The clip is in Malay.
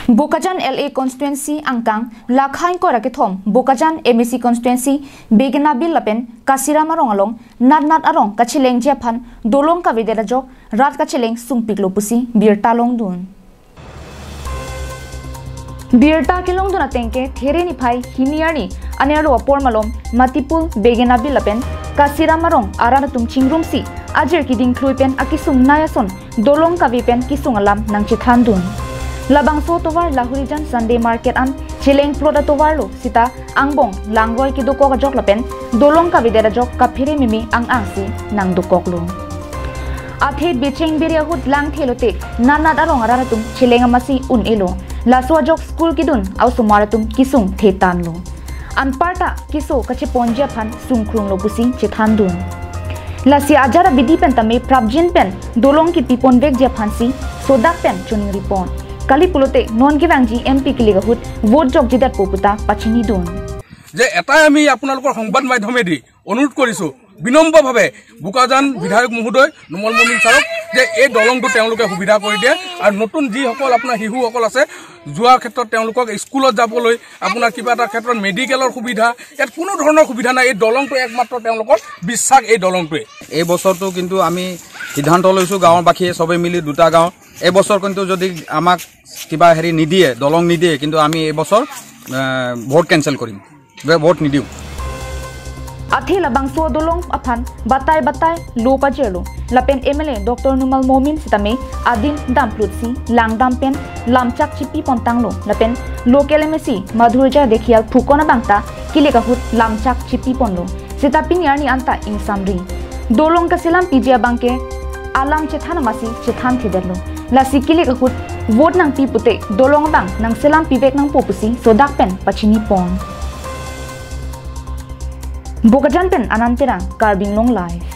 Bokajan LA constituency angkang lakhain ko rakithom Bokajan MEC constituency Begenabil lapen Kasira marong along nat arong kachileng jepan dolong ka videra jok rat kachileng sungpiklo pusi birtalong dun birta kilong dun atengke there ni phai hiniari anero apor malom matipul Begenabil lapen Kasira marong arana tum chingrum si ajir kiding khluipen akisung nayason dolong ka vipen kisung alam nang chithan dun Labang so towar Lahurijan Sunday Market an chileng ploda towar lo sita angbong langroi ki dukok jok lapen dolong ka videra jok ka phire mimi ang si nang dukok lo athe bicheng beria hut lang thelote nana darong araratum chileng amasi un elo laswa jok school kidun au sumaratum kisung thetan lo anparta kiso kache ponja phan sungkrung lo pusing chithandun lasi ajara bidi pen tame prabjin pen dolong ki pipon vek je phansi sodak pen chuning ripon Kali pulote non givangji MP kiliga hut vote jok jidat poputa pachini dun যে এটা আমি আপোনালোকৰ সংবাদ মাধ্যমে দি অনুৰোধ কৰিছো বিনম্ৰ ভাৱে বুকাজান বিধায়ক মহোদয় নুমল মমিন ছাৰক যে এই দলংটো তেওঁলোকে সুবিধা কৰি দিয়ে আৰু নতুন যি সকল আপোনাৰ হিহুসকল আছে যোৱাৰ ক্ষেত্ৰত তেওঁলোকক স্কুলত যাবলৈ আপোনাৰ কিবা এটা ক্ষেত্ৰত মেডিকেলৰ সুবিধা ইয়াত কোনো ধৰণৰ সুবিধা নাই এই দলংটো একমাত্ৰ তেওঁলোকৰ বিশ্বাস এই দলংটোৱে এই বছৰটো কিন্তু আমি সিদ্ধান্ত লৈছো গাঁৱৰ বাকীয়ে সবে মিলি দুটা গাঁও এই বছৰ কিন্তু যদি আমাক কিবা হেৰি নিদিয়ে দলং নিদিয়ে কিন্তু আমি এই বছৰ ভোট কেনসেল কৰিম ভোট নিদিও Athi labang so dolong aphan batai lo pajelo lapen MLA Dr Numal Momin sitame adin damplutsi langdam pen lamchak chipi pontang lo lapen local MSC Madhurja dekhial phukona bangta kileka hut lamchak chipi ponlo sitapin yarni anta in samri dolong kasilam pijia bangke alam chethan masi chethan thiderlo lasi kileka hut vote nang pi pute dolong bang nang selam pivek nang popusi sodak pen pachini pon Bokajan pen ananterang Karbing Long Live